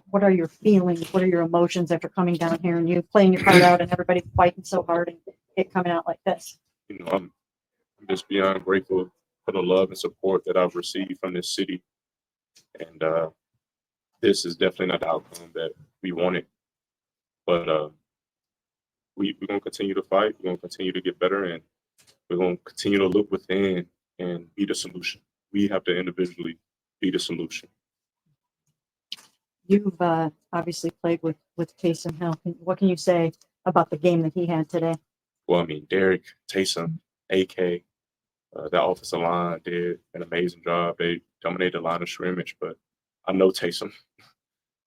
what are your feelings? What are your emotions after coming down here and you playing your heart out and everybody fighting so hard and it coming out like this? I'm just beyond grateful for the love and support that I've received from this city. And this is definitely not the outcome that we wanted. But we're going to continue to fight. We're going to continue to get better. And we're going to continue to look within and be the solution. We have to individually be the solution. You've obviously played with Taysom Hill. What can you say about the game that he had today? Well, I mean, Derek, Taysom, AK, that offensive line did an amazing job. They dominated the line of scrimmage, but I know Taysom.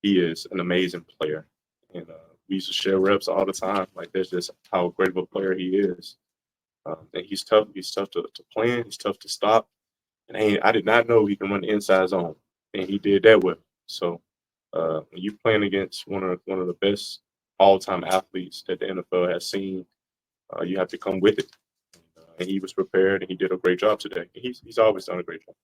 He is an amazing player. And we used to share reps all the time. Like, that's just how great of a player he is. And he's tough. He's tough to plan. He's tough to stop. And I did not know he can run the inside zone. And he did that well. So when you're playing against one of the best all-time athletes that the NFL has seen, you have to come with it. And he was prepared, and he did a great job today. He's always done a great job.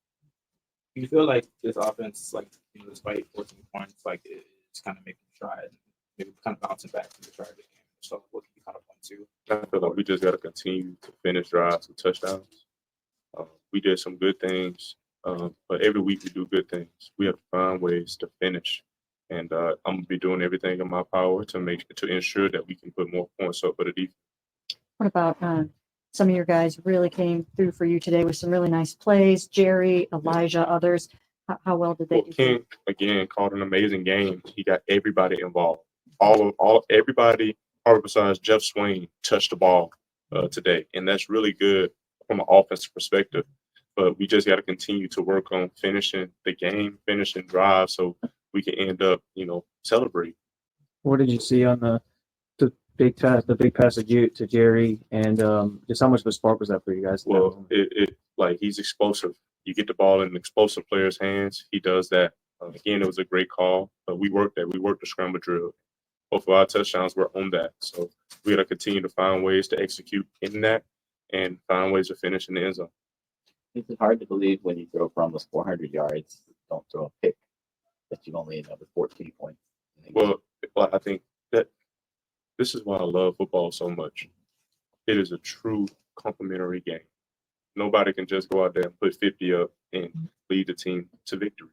Do you feel like this offense, like, despite 14 points, like it's kind of making strides, maybe kind of bouncing back to the start of the game? So what can you kind of point to? I feel like we just got to continue to finish drives and touchdowns. We did some good things, but every week we do good things. We have to find ways to finish. And I'm going to be doing everything in my power to ensure that we can put more points up for the defense. What about some of your guys really came through for you today with some really nice plays? Jerry, Elijah, others. How well did they do? King, again, called an amazing game. He got everybody involved. Everybody, probably besides Jeff Swain, touched the ball today. And that's really good from an offensive perspective. But we just got to continue to work on finishing the game, finishing drives, so we can end up, celebrating. What did you see on the big pass to Jerry, and just how much of a spark was that for you guys? Well, he's explosive. You get the ball in an explosive player's hands. He does that. Again, it was a great call, but we worked that. We worked the scramble drill. Both of our touchdowns were on that. So we got to continue to find ways to execute in that and find ways to finish in the end zone. It's hard to believe when you throw for almost 400 yards, don't throw a pick, that you only end up with 14 points. Well, I think that this is why I love football so much. It is a true complementary game. Nobody can just go out there and put 50 up and lead the team to victory.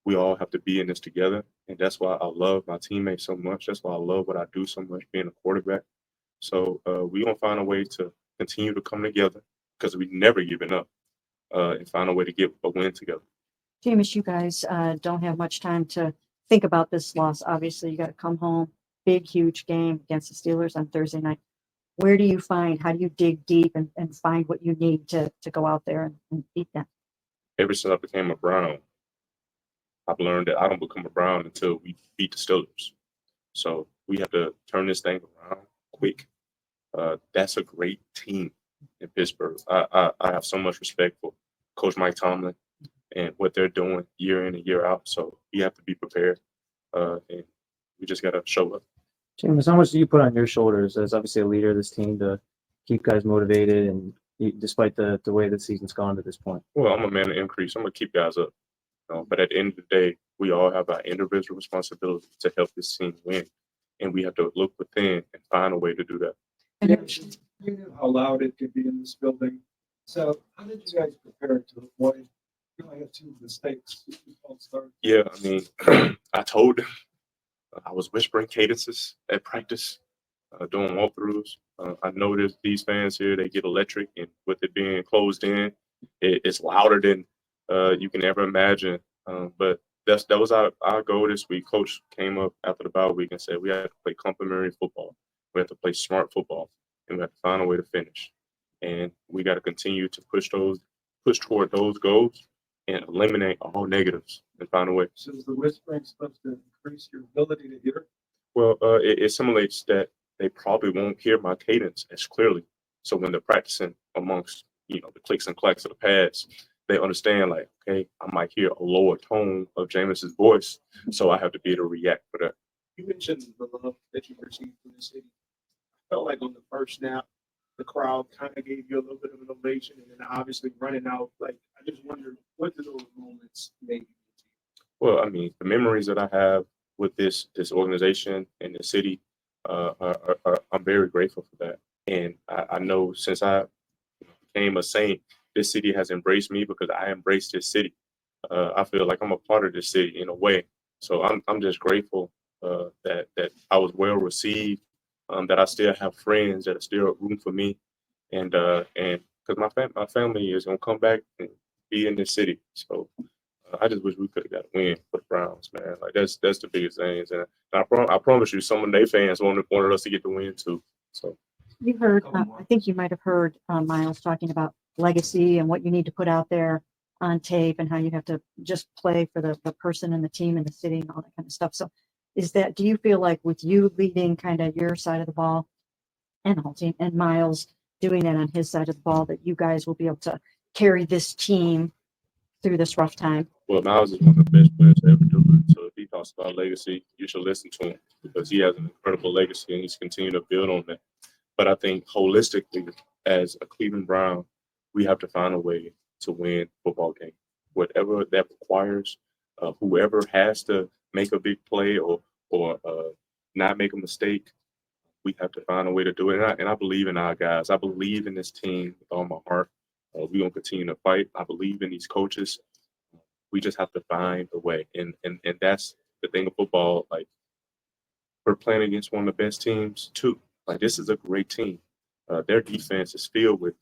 We all have to be in this together, and that's why I love my teammates so much. That's why I love what I do so much, being a quarterback. So we're going to find a way to continue to come together because we never giving up and find a way to get a win together. Jameis, you guys don't have much time to think about this loss. Obviously, you got to come home. Big, huge game against the Steelers on Thursday night. How do you dig deep and find what you need to go out there and beat them? Ever since I became a Brown, I've learned that I don't become a Brown until we beat the Steelers. So we have to turn this thing around quick. That's a great team in Pittsburgh. I have so much respect for Coach Mike Tomlin and what they're doing year in and year out. So we have to be prepared, and we just got to show up. James, how much do you put on your shoulders as obviously a leader of this team to keep guys motivated and despite the way the season's gone to this point? Well, I'm a man of increase. I'm going to keep guys up. But at the end of the day, we all have our individual responsibility to help this team win. And we have to look within and find a way to do that. You knew how loud it could be in this building. So how did you guys prepare to avoid a few mistakes? Yeah, I mean, I told them. I was whispering cadences at practice, doing walkthroughs. I noticed these fans here, they get electric, and with it being closed in, it's louder than you can ever imagine. But that was our goal this week. Coach came up after the bye week and said we have to play complementary football. We have to play smart football, and we have to find a way to finish. And we got to continue to push toward those goals and eliminate all negatives and find a way. So is the whispering supposed to increase your ability to hear? Well, it simulates that they probably won't hear my cadence as clearly. So when they're practicing amongst, the clicks and clacks of the pads, they understand, like, okay, I might hear a lower tone of Jameis's voice, so I have to be able to react for that. You mentioned the love that you received from the city. I felt like on the first snap, the crowd kind of gave you a little bit of an ovation, and then obviously running out. Like, I just wondered, what do those moments make you? Well, I mean, the memories that I have with this organization and the city. I'm very grateful for that. And I know since I became a Saint, this city has embraced me because I embraced this city. I feel like I'm a part of this city in a way. So I'm just grateful that I was well received, that I still have friends that are still rooting for me, and because my family is gonna come back and be in this city. So I just wish we could have got a win for the Browns, man. Like that's the biggest things, and I promise you, some of their fans wanted us to get the win too. So You heard, I think you might have heard Miles talking about legacy and what you need to put out there on tape and how you have to just play for the person and the team and the city and all that kind of stuff. So do you feel like with you leading kind of your side of the ball and the whole team and Miles doing that on his side of the ball, that you guys will be able to carry this team through this rough time? well, Miles is one of the best players to ever do it. So if he talks about legacy, you should listen to him because he has an incredible legacy and he's continuing to build on that. But I think holistically, as a Cleveland Brown, we have to find a way to win football game, whatever that requires. Whoever has to make a big play or not make a mistake, we have to find a way to do it. And I believe in our guys. I believe in this team with all my heart. We're gonna continue to fight. I believe in these coaches. We just have to find a way, and that's the thing of football. Like we're playing against one of the best teams too. Like this is a great team. Their defense is filled with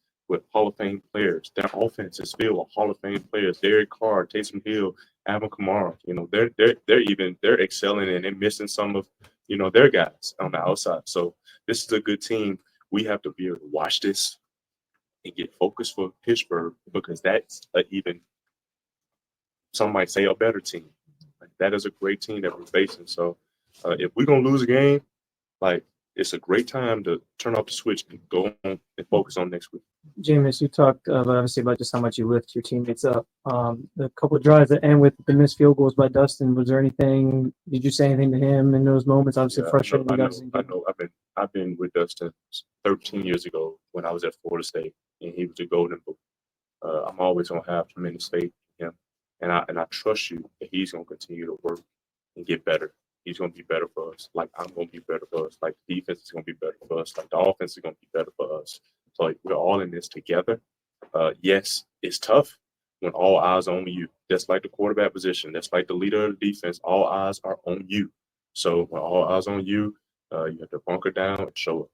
Hall of Fame players. Their offense is filled with Hall of Fame players. Derek Carr, Taysom Hill, Alvin Kamara. You know, they're excelling and they're missing some of their guys on the outside. So this is a good team. We have to be able to watch this and get focused for Pittsburgh because that's even some might say a better team. Like, that is a great team that we're facing. So if we're gonna lose a game, like it's a great time to turn off the switch and go on and focus on next week. Jameis, you talked obviously about just how much you lift your teammates up. The couple of drives that end with the missed field goals by Dustin. Was there anything? Did you say anything to him in those moments? Obviously, frustrating. I know. I've been with Dustin 13 years ago when I was at Florida State, and he was a Golden Boot. I'm always gonna have tremendous faith in him, and I trust you that he's gonna continue to work and get better. He's going to be better for us. Like I'm going to be better for us. Like the defense is going to be better for us. Like the offense is going to be better for us. So like we're all in this together. Yes, it's tough when all eyes are on you. That's like the quarterback position. That's like the leader of the defense. All eyes are on you. So when all eyes on you, you have to bunker down and show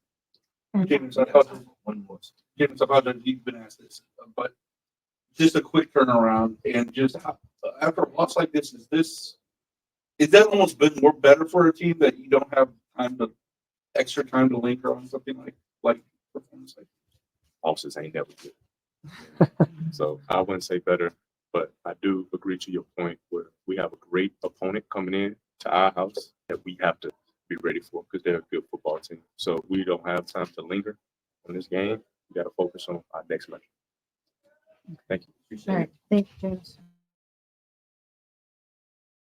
it. James, I thought you've been asked this, but just a quick turnaround and just after a loss like this, is that almost been more better for a team that you don't have extra time to linger on something like performance? Losses ain't never good. So I wouldn't say better, but I do agree to your point where we have a great opponent coming in to our house that we have to be ready for because they're a good football team. So we don't have time to linger on this game. We got to focus on our next match. Thank you. All right. Thank you, James.